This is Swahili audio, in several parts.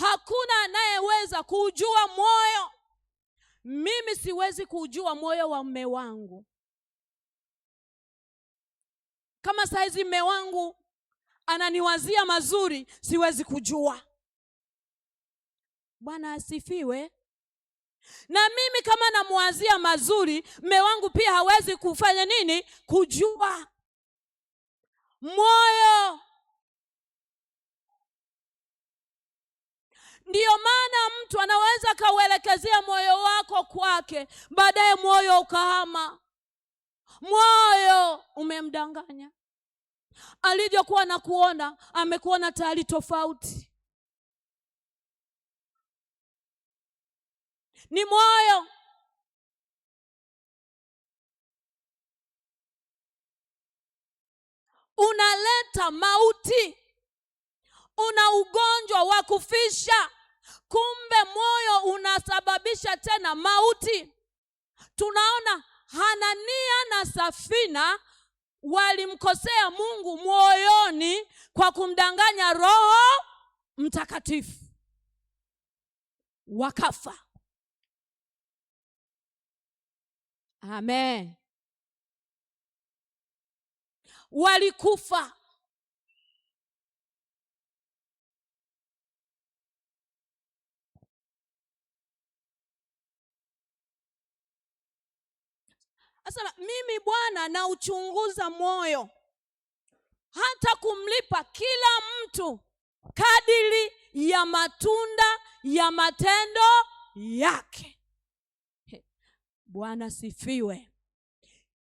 Hakuna anayeweza kujua moyo. Mimi siwezi kujua moyo wa mume wangu. Kama saizi mume wangu ananiwazia mazuri, siwezi kujua. Bwana asifiwe. Na mimi kama namwazia mazuri, mume wangu pia hawezi kufanya nini? Kujua moyo. Ndiyo maana mtu anaweza kauelekezea moyo wako kwake, baadaye moyo ukahama. Moyo umemdanganya. Alivyokuwa na kuona, amekuona tayari tofauti. Ni moyo. Unaleta mauti. Una ugonjwa wa kufisha. Kumbe moyo unasababisha tena mauti. Tunaona Hanania na Safina walimkosea Mungu moyoni kwa kumdanganya Roho Mtakatifu, wakafa. Amen. Walikufa. Asema mimi Bwana na uchunguza moyo, hata kumlipa kila mtu kadiri ya matunda ya matendo yake. Bwana sifiwe.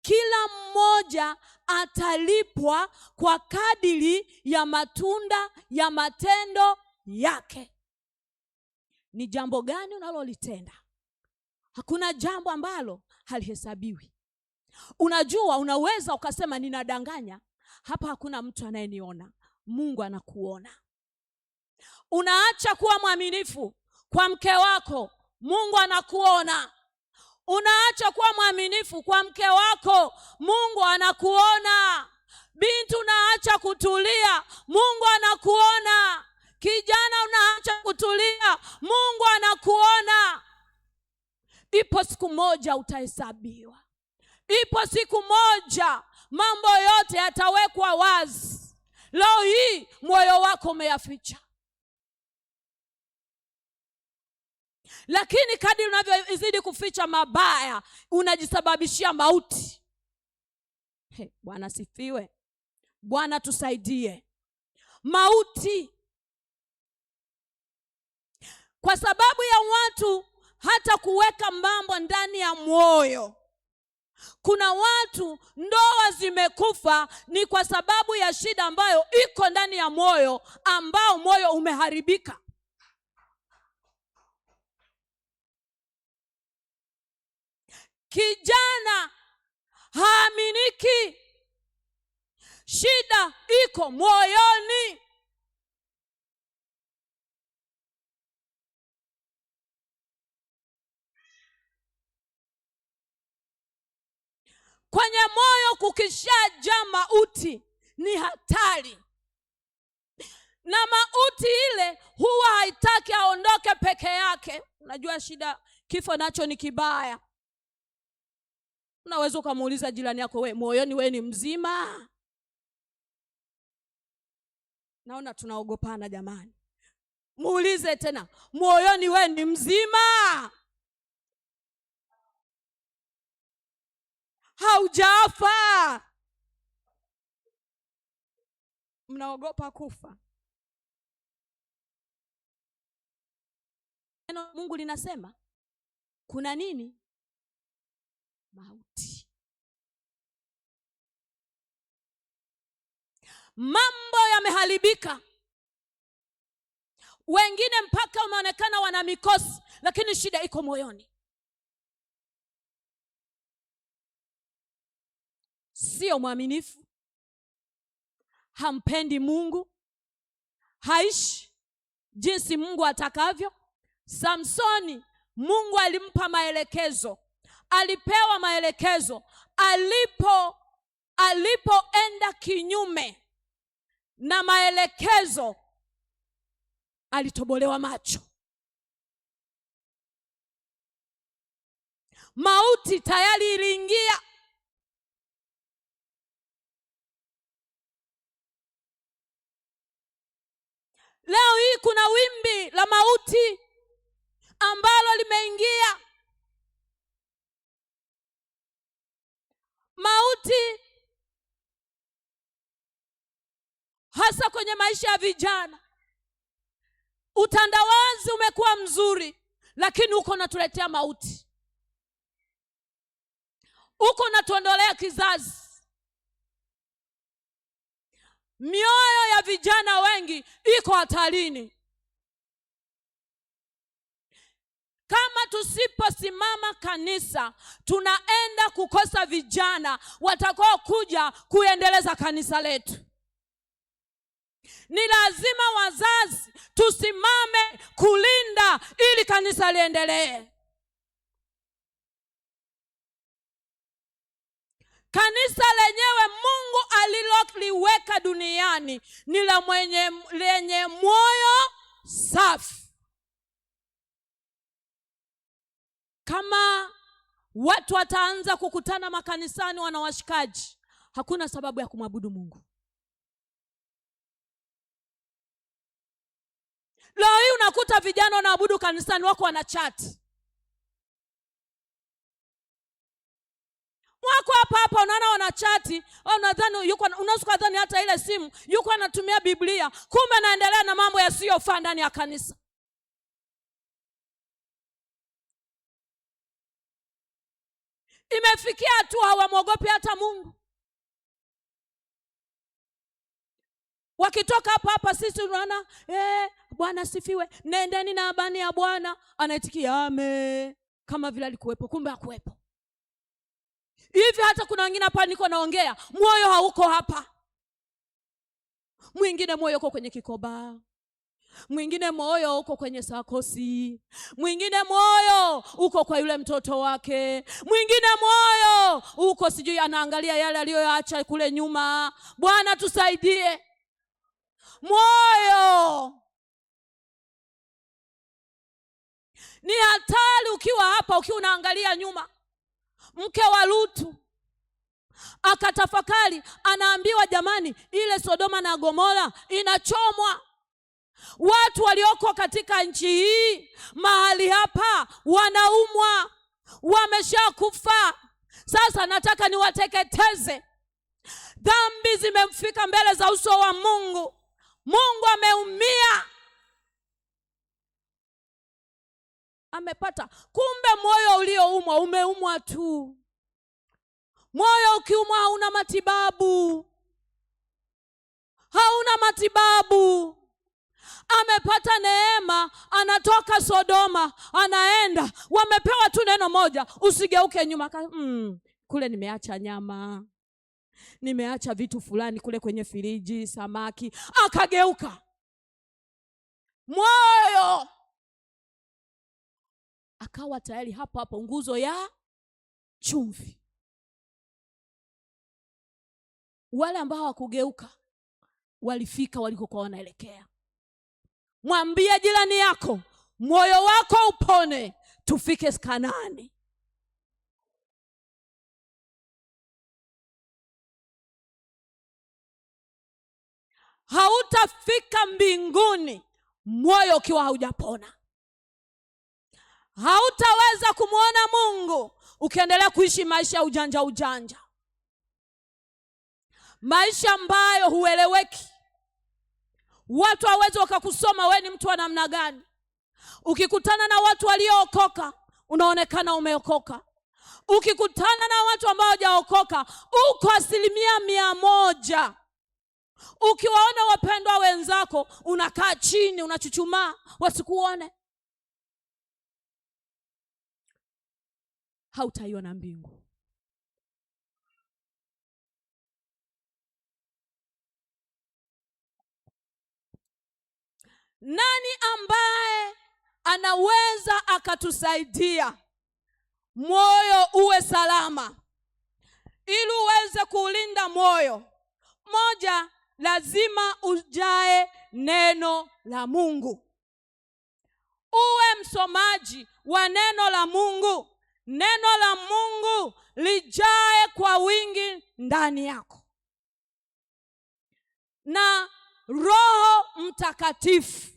Kila mmoja atalipwa kwa kadiri ya matunda ya matendo yake. Ni jambo gani unalolitenda? Hakuna jambo ambalo halihesabiwi. Unajua, unaweza ukasema ninadanganya, hapa hakuna mtu anayeniona. Mungu anakuona. Unaacha kuwa mwaminifu kwa mke wako, Mungu anakuona. Unaacha kuwa mwaminifu kwa mke wako, Mungu anakuona. Binti, unaacha kutulia, Mungu anakuona. Kijana, unaacha kutulia, Mungu anakuona. Ipo siku moja utahesabiwa. Ipo siku moja mambo yote yatawekwa wazi. Leo hii moyo wako umeyaficha. Lakini kadri unavyozidi kuficha mabaya, unajisababishia mauti. Bwana sifiwe. Bwana tusaidie. Mauti. Kwa sababu ya watu hata kuweka mambo ndani ya moyo. Kuna watu ndoa zimekufa ni kwa sababu ya shida ambayo iko ndani ya moyo, ambao moyo umeharibika. Kijana haaminiki. Shida iko moyoni. Kwenye moyo kukishajaa mauti ni hatari. Na mauti ile huwa haitaki aondoke peke yake. Unajua shida, kifo nacho ni kibaya. Unaweza ukamuuliza jirani yako, we moyoni we ni mzima? Naona tunaogopana jamani. Muulize tena, moyoni we ni mzima? Haujafa. Mnaogopa kufa. Neno Mungu linasema kuna nini? Mauti. Mambo yameharibika. Wengine mpaka wameonekana wana mikosi, lakini shida iko moyoni. Sio mwaminifu, hampendi Mungu, haishi jinsi Mungu atakavyo. Samsoni, Mungu alimpa maelekezo, alipewa maelekezo. Alipoenda kinyume na maelekezo, alitobolewa macho. Mauti tayari iliingia. Leo hii kuna wimbi la mauti ambalo limeingia. Mauti hasa kwenye maisha ya vijana. Utandawazi umekuwa mzuri, lakini uko unatuletea mauti. Uko unatuondolea kizazi. Mioyo ya vijana wengi iko hatarini. Kama tusiposimama kanisa, tunaenda kukosa vijana watakao kuja kuendeleza kanisa letu. Ni lazima wazazi tusimame kulinda ili kanisa liendelee. Kanisa lenyewe Mungu aliloliweka duniani ni lenye moyo safi. Kama watu wataanza kukutana makanisani wanawashikaji, hakuna sababu ya kumwabudu Mungu. Leo hii unakuta vijana wanaabudu kanisani wako wanachati. Wako hapa unaona wanachati, unadhani yuko, unaweza kudhani hata ile simu yuko anatumia Biblia, kumbe anaendelea na mambo yasiyofaa ndani ya kanisa. Imefikia hatua hawamwogopi hata Mungu. Wakitoka hapa sisi unaona Bwana sifiwe, nendeni na habari ya Bwana, anaitikia ame, kama vile alikuwepo, kumbe hakuwepo. Hivi hata kuna wengine hapa niko naongea, moyo hauko hapa. Mwingine moyo uko kwenye kikoba, mwingine moyo uko kwenye sakosi, mwingine moyo uko kwa yule mtoto wake, mwingine moyo uko sijui anaangalia yale aliyoacha kule nyuma. Bwana tusaidie. Moyo ni hatari ukiwa hapa, ukiwa unaangalia nyuma. Mke wa Lutu akatafakari, anaambiwa jamani, ile Sodoma na Gomora inachomwa. Watu walioko katika nchi hii mahali hapa wanaumwa, wameshakufa. Sasa nataka niwateketeze. Dhambi zimemfika mbele za uso wa Mungu. Mungu ameumia, amepata. Kumbe moyo ulioumwa umeumwa tu. Moyo ukiumwa hauna matibabu, hauna matibabu. Amepata neema, anatoka Sodoma, anaenda, wamepewa tu neno moja, usigeuke nyuma. Kule nimeacha nyama, nimeacha vitu fulani kule kwenye firiji, samaki. Akageuka. Moyo akawa tayari hapo nguzo ya chumvi. Wale ambao hawakugeuka walifika walikokuwa wanaelekea. Mwambie jirani yako, moyo wako upone, tufike Kanaani. Hautafika mbinguni moyo ukiwa haujapona. Hautaweza kumwona Mungu ukiendelea kuishi maisha ya ujanja, maisha ambayo hueleweki. Watu hawezi wakakusoma wewe ni mtu wa namna gani. Ukikutana na watu waliookoka unaonekana umeokoka. Ukikutana na watu ambao hawajaokoka uko 100%. Ukiwaona wapendwa wenzako unakaa chini, unachuchumaa wasikuone. Hautaiona mbingu. Nani ambaye anaweza akatusaidia moyo uwe salama? Ili uweze kuulinda moyo, moja, lazima ujae neno la Mungu. uwe msomaji wa neno la Mungu. Neno la Mungu lijae kwa wingi ndani yako. Na Roho Mtakatifu,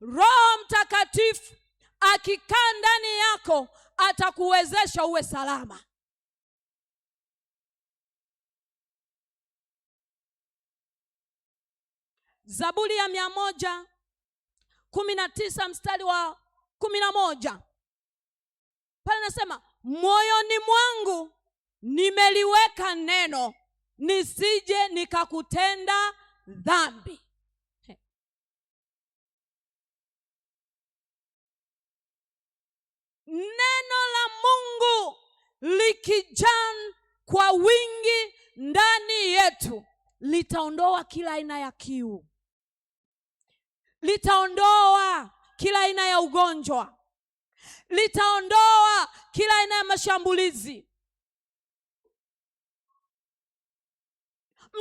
Roho Mtakatifu akikaa ndani yako atakuwezesha uwe salama. Zaburi ya 119 mstari wa 11 pale nasema, moyoni mwangu nimeliweka neno, nisije nikakutenda dhambi. Neno la Mungu likijaa kwa wingi ndani yetu litaondoa kila aina ya kiu, litaondoa kila aina ya ugonjwa, litaondoa kila aina ya mashambulizi.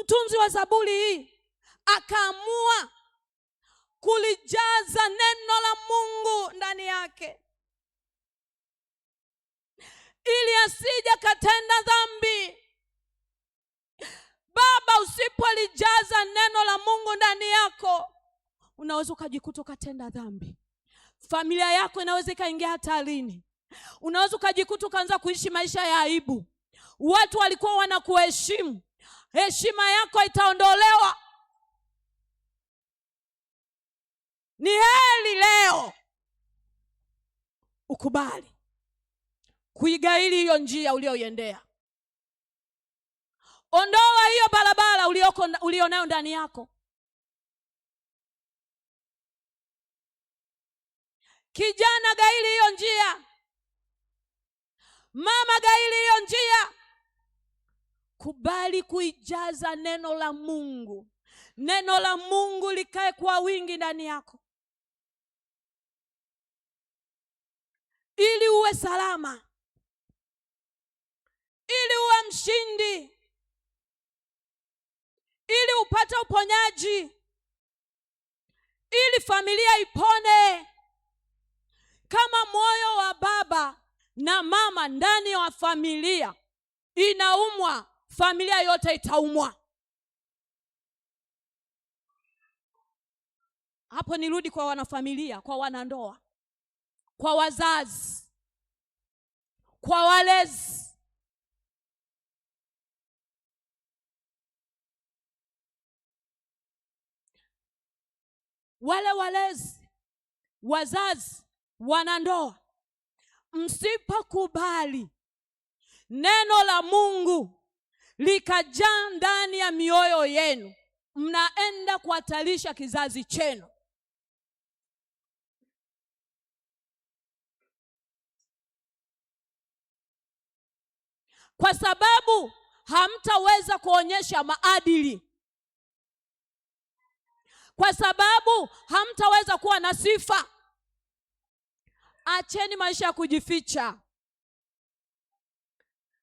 Mtunzi wa Zaburi hii akaamua kulijaza neno la Mungu ndani yake ili asije katenda dhambi. Baba, usipolijaza neno la Mungu ndani yako, unaweza ukajikuta ukatenda dhambi. Familia yako inaweza ikaingia hatarini. Unaweza ukajikuta ukaanza kuishi maisha ya aibu. Watu walikuwa wanakuheshimu, heshima yako itaondolewa. Ni heri leo ukubali kuigaili hiyo njia ulioiendea. Ondoa hiyo barabara ulionayo ndani yako. Kijana, gaili hiyo njia. Mama, gaili hiyo njia. Kubali kuijaza neno la Mungu. Neno la Mungu likae kwa wingi ndani yako, ili uwe salama, ili uwe mshindi, ili upate uponyaji, ili familia ipone. Kama moyo wa baba na mama ndani ya familia inaumwa, familia yote itaumwa. Hapo nirudi kwa wanafamilia, kwa wanandoa, kwa wazazi, kwa walezi. Wale walezi, wazazi, wanandoa, msipokubali neno la Mungu likajaa ndani ya mioyo yenu, mnaenda kuhatarisha kizazi chenu. Kwa sababu hamtaweza kuonyesha maadili, kwa sababu hamtaweza kuwa na sifa. Acheni maisha ya kujificha.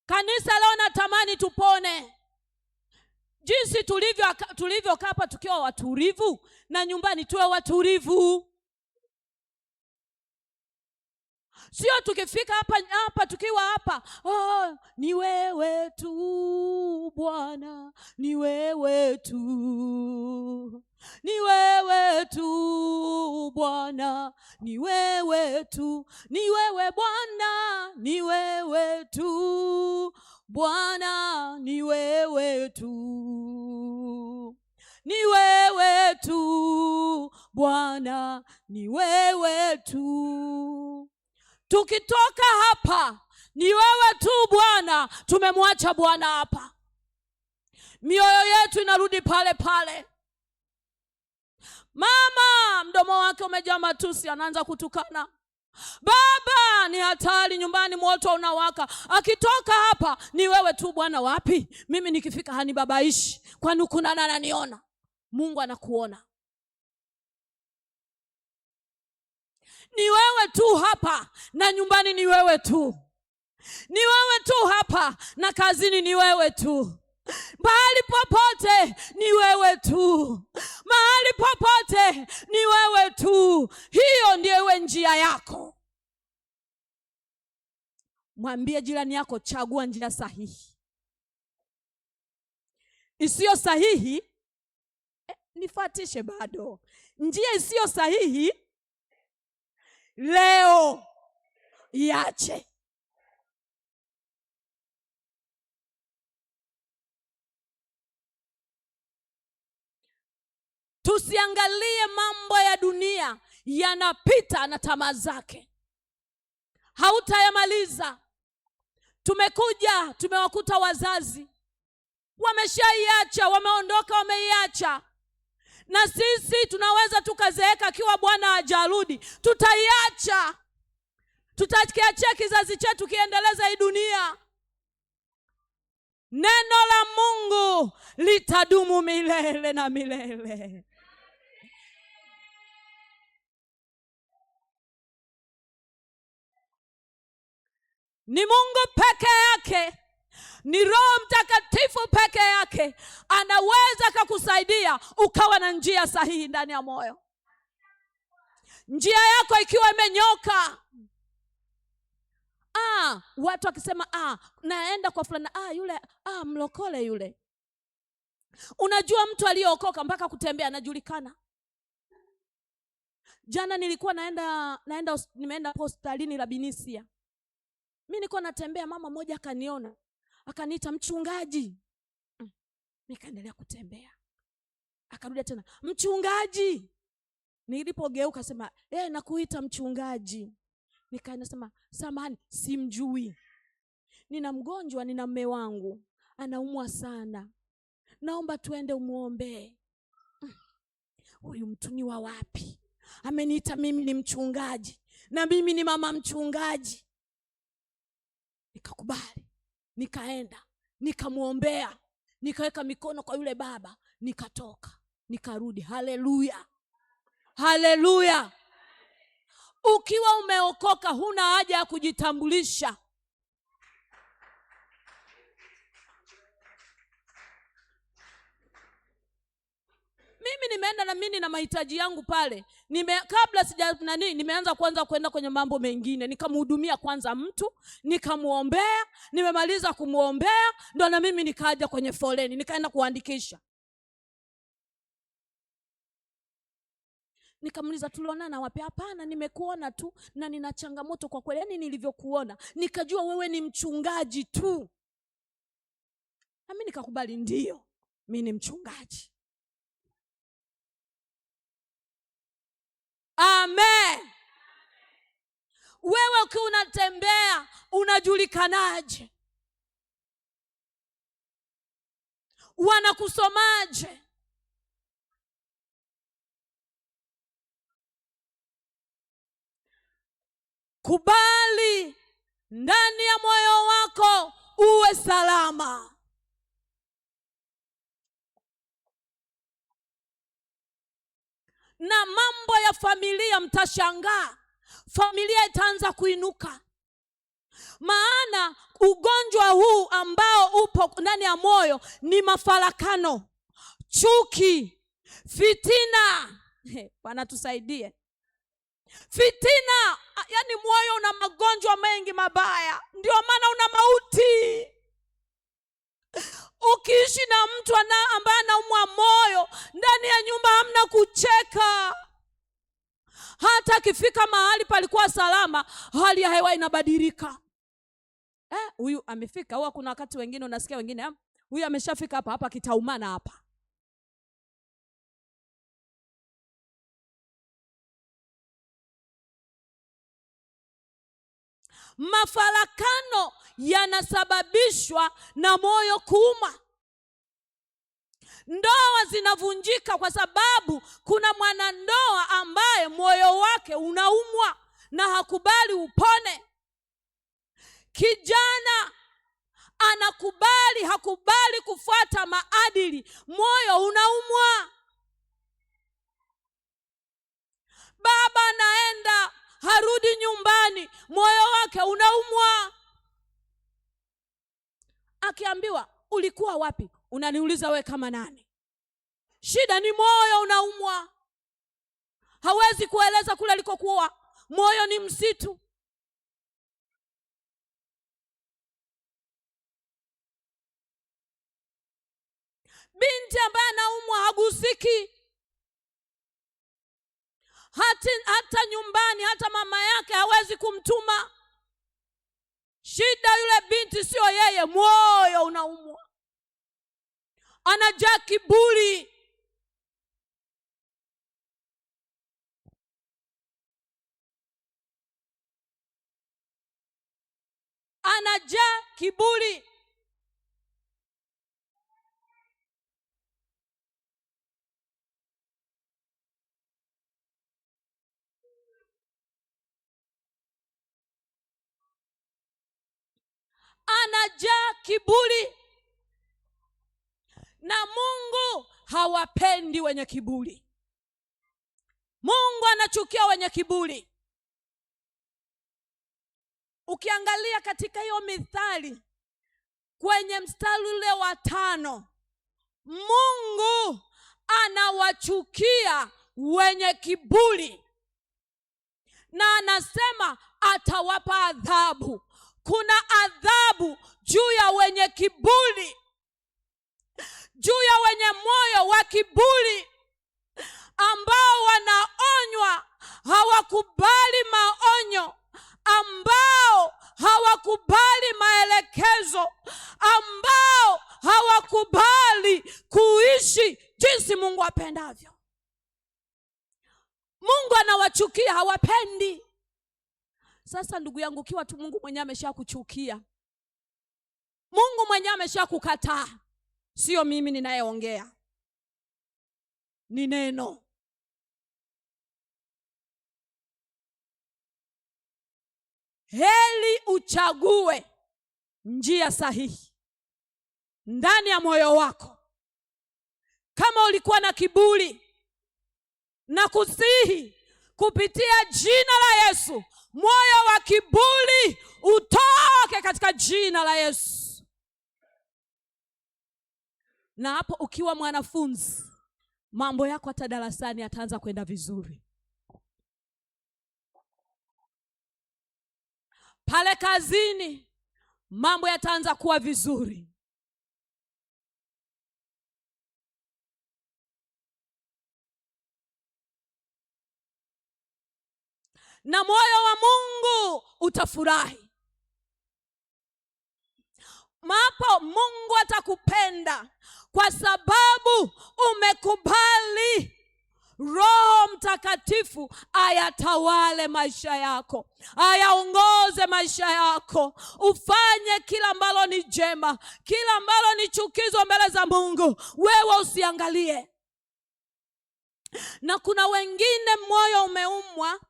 Kanisa leo natamani tupone. Jinsi tulivyo hapa tukiwa watulivu, na nyumbani tuwe watulivu. Sio tukifika hapa tukiwa hapa, oh, ni wewe tu Bwana, ni wewe tu, ni wewe tu Bwana, ni wewe tu, ni wewe Bwana, ni wewe tu Bwana, ni wewe tu, ni wewe tu Bwana, ni wewe tu. Tukitoka hapa, ni wewe tu Bwana, tumemwacha Bwana hapa, mioyo yetu inarudi pale pale. Mama, mdomo wake umejaa matusi, anaanza kutukana. Baba, ni hatari, nyumbani moto unawaka. Akitoka hapa, ni wewe tu Bwana. Wapi? Mimi nikifika hanibabaishi, kwani kuna nani ananiona? Mungu anakuona. Ni wewe tu hapa, na nyumbani ni wewe tu. Ni wewe tu hapa, na kazini ni wewe tu. Mahali popote ni wewe tu. Mahali popote ni wewe Mungu, hiyo ndiyo iwe njia yako. Mwambie jirani yako, chagua njia sahihi. Isiyo sahihi, nifuatishe bado. Njia isiyo sahihi leo iache. Tusiangalie mambo ya dunia, yanapita na tamaa zake, hautayamaliza. Tumewakuta wazazi wameshaiacha, wameondoka, wameiacha. Na sisi tunaweza tukazeeka akiwa Bwana hajarudi, tutaiacha. Tutakiachia kizazi chetu kiendeleza hii dunia. Neno la Mungu litadumu milele na milele. Ni Mungu peke yake, ni Roho Mtakatifu peke yake anaweza kukusaidia ukawa na njia sahihi ndani ya moyo. Njia yako ikiwa imenyoka, watu wakisema naenda kwa fulani, yule mlokole yule. Unajua mtu aliyeokoka mpaka kutembea anajulikana. Jana nilikuwa nimeenda hospitalini la Binisia. Mimi nilikuwa natembea, mama mmoja akaniona, akaniita, mchungaji. Nikaendelea kutembea. Akarudia tena, mchungaji. Nilipogeuka sema, nakuita mchungaji. Nikasema, samahani, simjui. Nina mgonjwa, nina mume wangu anaumwa sana, naomba tuende umuombe. Huyu mtu ni wa wapi? Ameniita mimi ni mchungaji, na mimi ni mama mchungaji. Nikakubali, nikaenda, nikamuombea, nikaweka mikono kwa yule baba, nikatoka, nikarudi. Haleluya, haleluya. Ukiwa umeokoka huna haja ya kujitambulisha. Mimi nimeenda na mimi na mahitaji yangu pale. Kabla nimeanza kwenda kwenye mambo mengine. Nikamhudumia kwanza mtu, nikamuombea, nimemaliza kumuombea, ndo na mimi nikaja kwenye foleni, nikaenda kuandikisha. Nikamuuliza, tulionana wapi? Hapana, nimekuona tu na nina changamoto kwa kweli. Yaani nilivyokuona nikajua wewe ni mchungaji tu. Na mimi nikakubali, ndio mimi ni mchungaji. Amen. Wewe ukiwa unatembea unajulikanaje? Wanakusomaje? Kubali ndani ya moyo wako uwe salama. Na mambo ya familia, mtashangaa, familia itaanza kuinuka. Maana ugonjwa huu ambao upo ndani ya moyo ni mafarakano, chuki, fitina. Bwana tusaidie. Fitina, yani moyo una magonjwa mengi mabaya, ndio maana una mauti. Ukiishi na mtu ambaye anaumwa moyo, ndani ya nyumba hamna kucheka. Hata akifika mahali palikuwa salama, hali ya hewa inabadilika. Huyu amefika, huwa kuna wakati wengine unasikia wengine, huyu ameshafika hapa kitaumana hapa. Mafarakano yanasababishwa na moyo kuuma. Ndoa zinavunjika kwa sababu kuna mwanandoa ambaye moyo wake unaumwa na hakubali upone. Kijana hakubali kufuata maadili, moyo unaumwa. Baba anaenda, harudi nyumbani, moyo wake unaumwa. Akiambiwa, ulikuwa wapi? Unaniuliza we kama nani? Shida ni moyo unaumwa. hawezi kueleza kule alikokuwa. Moyo ni msitu. Binti ambaye anaumwa hagusiki. Hata nyumbani, hata mama yake hawezi kumtuma. Shida yule binti sio yeye, moyo unaumwa. Anajaa kiburi. Anajaa kiburi. Anajaa kiburi. Na Mungu hawapendi wenye kiburi. Mungu anachukia wenye kiburi. Ukiangalia katika hiyo Mithali kwenye mstari ule wa 5, Mungu anawachukia wenye kiburi na anasema atawapa adhabu. Kuna adhabu juu ya wenye kiburi, juu ya wenye moyo wa kiburi, ambao wanaonywa hawakubali maonyo, ambao hawakubali maelekezo, ambao hawakubali kuishi jinsi Mungu apendavyo. Mungu anawachukia, hawapendi. Sasa ndugu yangu, kiwa tu Mungu mwenyewe ameshakuchukia, Mungu mwenyewe ameshakukataa, sio mimi ninayeongea, ni neno. Heri uchague njia sahihi ndani ya moyo wako. Kama ulikuwa na kiburi, na kusihi kupitia jina la Yesu, moyo wa kiburi utoke katika jina la Yesu. Na hapo ukiwa mwanafunzi, mambo yako hata darasani yataanza kwenda vizuri. Pale kazini mambo yataanza kuwa vizuri. Na moyo wa Mungu utafurahi. Mapo Mungu atakupenda kwa sababu umekubali Roho Mtakatifu ayatawale maisha yako, ayaongoze maisha yako, ufanye kila ambalo ni jema, kila ambalo ni chukizo mbele za Mungu, wewe usiangalie. Na kuna wengine moyo umeumwa,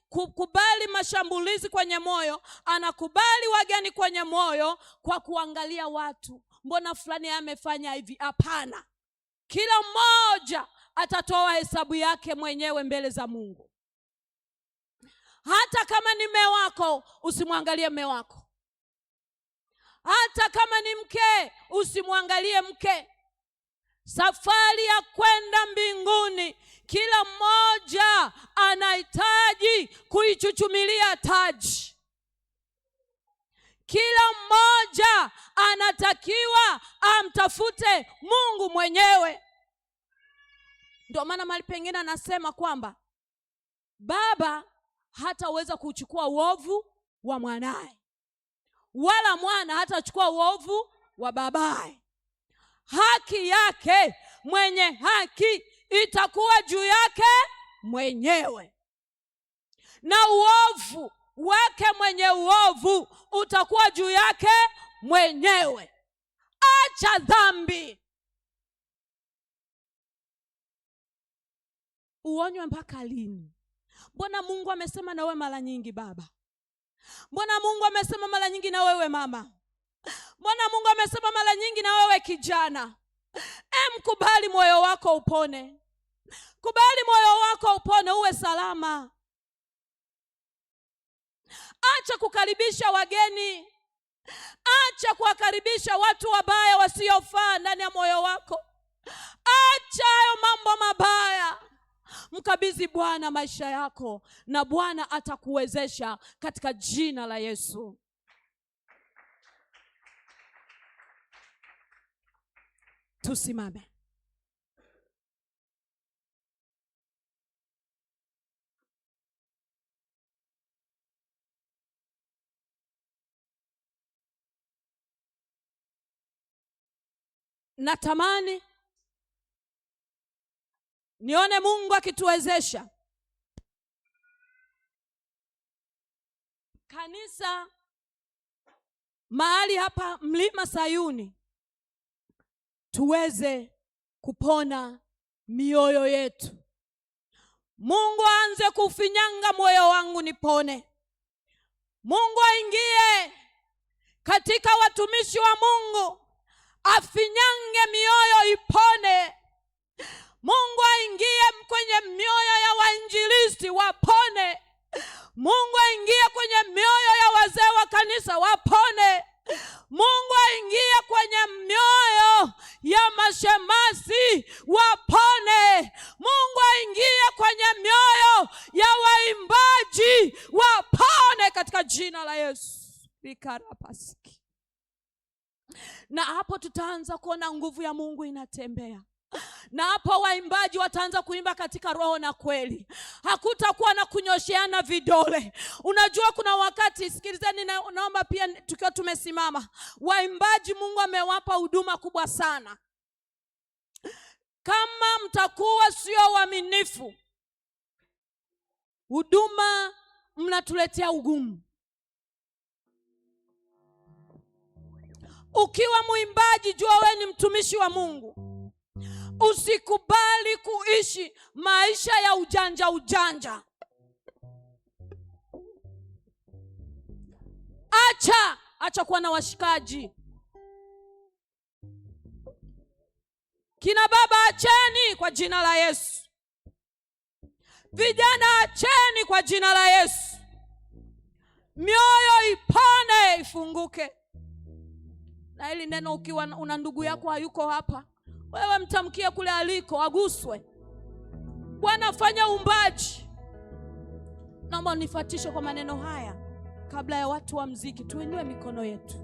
kukubali mashambulizi kwenye moyo, anakubali wageni kwenye moyo kwa kuangalia watu. Mbona fulani amefanya hivi? Hapana. Kila mmoja atatoa hesabu yake mwenyewe mbele za Mungu. Hata kama ni mume wako, usimwangalie mume wako. Hata kama ni mke, usimwangalie mke. Safari ya kwenda mbinguni, kila mmoja anahitaji kuichuchumilia taji. Kila mmoja anatakiwa amtafute Mungu mwenyewe. Ndio maana mahali pengine anasema kwamba baba hataweza kuchukua uovu wa mwanae, wala mwana hatachukua uovu wa babaye. Haki yake mwenye haki itakuwa juu yake mwenyewe, na uovu wake mwenye uovu utakuwa juu yake mwenyewe. Acha dhambi. Uonywe mpaka lini? Mbona Mungu amesema na wewe mara nyingi baba? Mbona Mungu amesema mara nyingi na wewe mama? Mbona Mungu amesema mara nyingi na wewe kijana? Mkubali moyo wako upone. Kubali moyo wako upone, uwe salama. Acha kukaribisha wageni. Acha kuwakaribisha watu wabaya wasiofaa ndani ya moyo wako. Acha hayo mambo mabaya. Mkabidhi Bwana maisha yako na Bwana atakuwezesha katika jina la Yesu. Tusimame. Natamani nione Mungu akituwezesha kanisa mahali hapa Mlima Sayuni, tuweze kupona mioyo yetu. Mungu aanze kufinyanga moyo wangu nipone. Mungu aingie katika watumishi wa Mungu, afinyange mioyo ipone. Mungu aingie kwenye mioyo ya wainjilisti wapone. Mungu aingie kwenye mioyo ya wazee wa kanisa wapone. Mungu aingie kwenye mioyo ya mashemasi wapone. Mungu aingie kwenye mioyo ya waimbaji wapone katika jina la Yesu. Bikarapasiki. Na hapo tutaanza kuona nguvu ya Mungu inatembea. Na hapo waimbaji wataanza kuimba katika roho na kweli. Hakutakuwa na kunyosheana vidole. Unajua kuna wakati, sikilizeni, naomba pia tukiwa tumesimama, waimbaji Mungu amewapa huduma kubwa sana. Kama mtakuwa sio waaminifu, huduma mnatuletea ugumu. Ukiwa muimbaji, jua wewe ni mtumishi wa Mungu. Usikubali kuishi maisha ya ujanja. Acha kuwa na washikaji. Kina baba acheni kwa jina la Yesu. Vijana acheni kwa jina la Yesu. Mioyo ipone, ifunguke. Na hili neno, ukiwa una ndugu yako hayuko hapa, wewe mtamkie kule aliko, aguswe. Bwana fanya uumbaji. Naomba nifuatishe kwa maneno haya kabla ya watu wa muziki. Tuinue mikono yetu.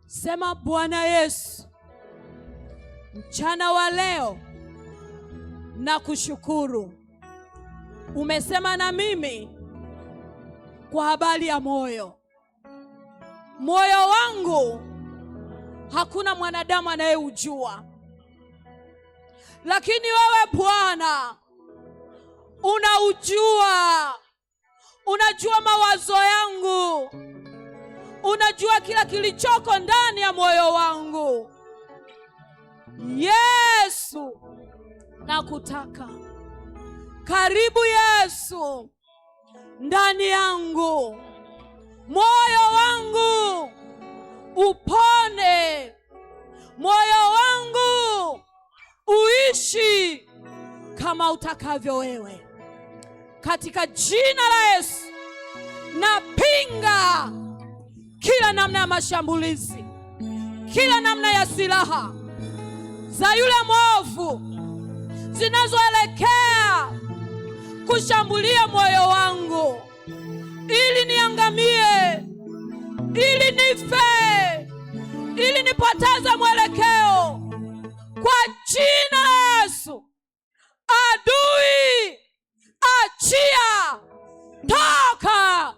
Sema, Bwana Yesu, mchana wa leo na kushukuru. Umesema na mimi kwa habari ya moyo. Moyo wangu hakuna mwanadamu anayeujua, lakini wewe Bwana unaujua. Unajua mawazo yangu, unajua kila kilichoko ndani ya moyo wangu. Yesu, nakutaka. Karibu Yesu ndani yangu. Moyo wangu upone. Moyo wangu uishi kama utakavyo wewe. Katika jina la Yesu napinga kila namna ya mashambulizi, kila namna ya silaha za yule mwovu zinazoelekea kushambulia moyo wangu ili niangamie, ili nife, ili nipoteze mwelekeo. Kwa jina la Yesu, adui achia, toka,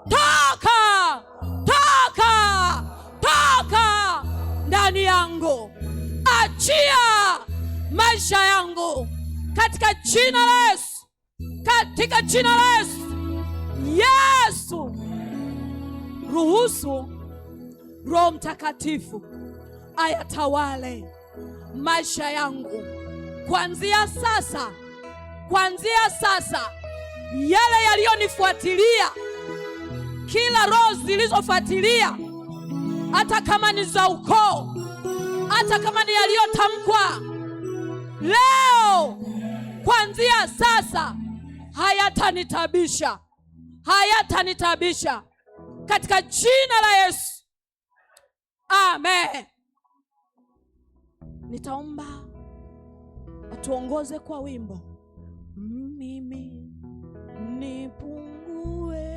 toka, toka, toka ndani yangu. Achia maisha yangu katika jina la Yesu, katika jina la Yesu. Yesu, ruhusu Roho Mtakatifu ayatawale maisha yangu kuanzia sasa. Kuanzia sasa, yale yaliyonifuatilia, kila roho zilizofuatilia, hata kama ni za ukoo, hata kama ni yaliyotamkwa leo, kuanzia sasa hayatanitabisha, hayatanitabisha katika jina la Yesu. Amen. Nitaomba atuongoze kwa wimbo. mimi nipungue,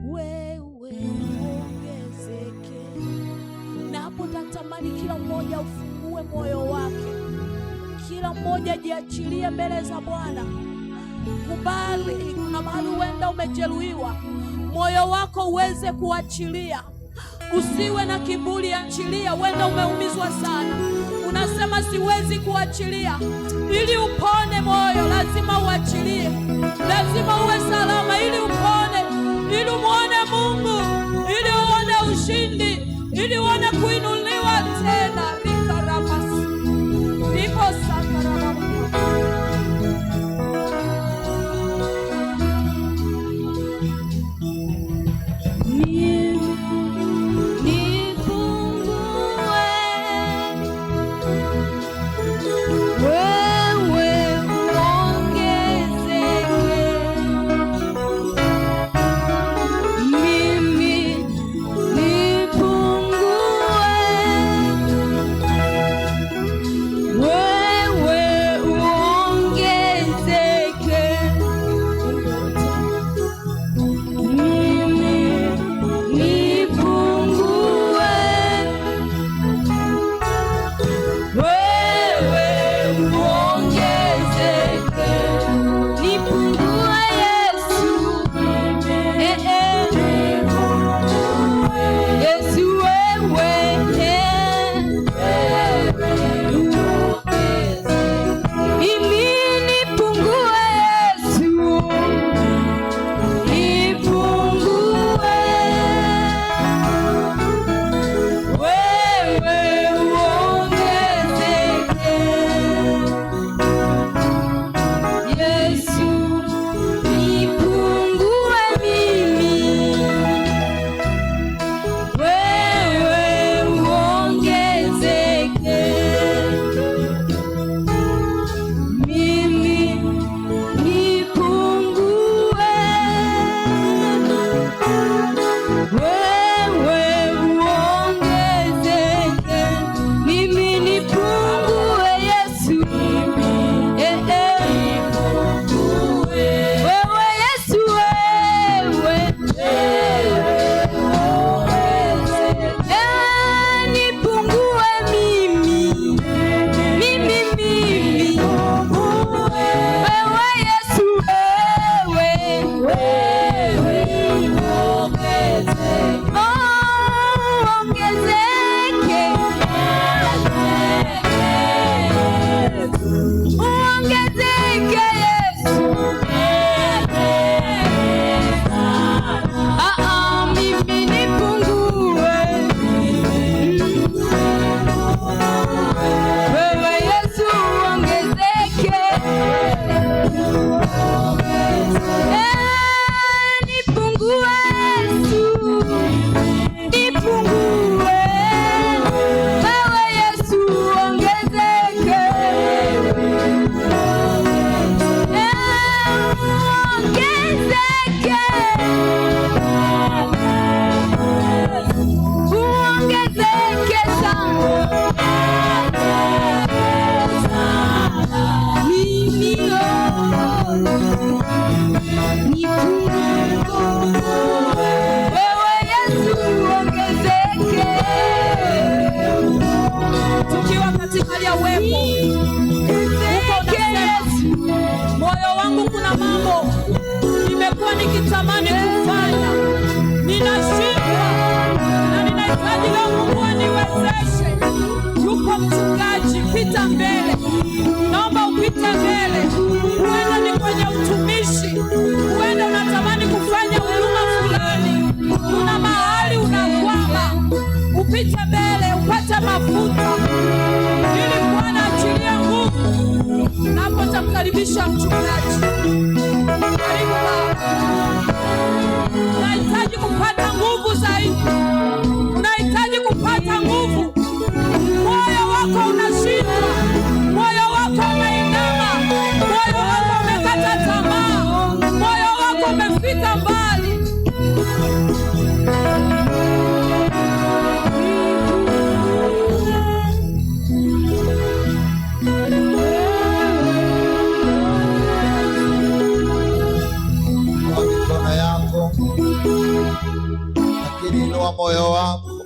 wewe ongezeke. Na hapo natamani kila mmoja ufungue moyo wake, kila mmoja jiachilie mbele za Bwana. Kubali, kuna mahali uenda umejeruhiwa, moyo wako uweze kuachilia. Usiwe na kiburi, achilia. Uenda umeumizwa sana, unasema siwezi kuachilia. Ili upone moyo lazima uachilie, lazima uwe salama ili upone, ili muone Mungu, ili uone ushindi, ili uone kuinuliwa tena. Rikarabasi ndipo sakarababa. Tukiwa katika hali ya uwepo, moyo wangu kuna mambo nimekuwa nikitamani kufanya, ninashindwa na ninahitaji leo Mungu aniwezeshe. Yuko mchungaji, pita mbele, naomba upite mbele. Huenda ni kwenye utumishi, huenda unatamani kufanya huduma fulani, kuna mahali unakwama, upite mbele upate mafuta ili Bwana achilie nguvu. Napo tamkaribisha mchungaji. Karibu baba. Unahitaji kupata nguvu zaidi, unahitaji kupata nguvu. Moyo wako unashindwa, moyo wako umeinama, moyo wako umekata tamaa, moyo wako umefika mbali. wa moyo wangu.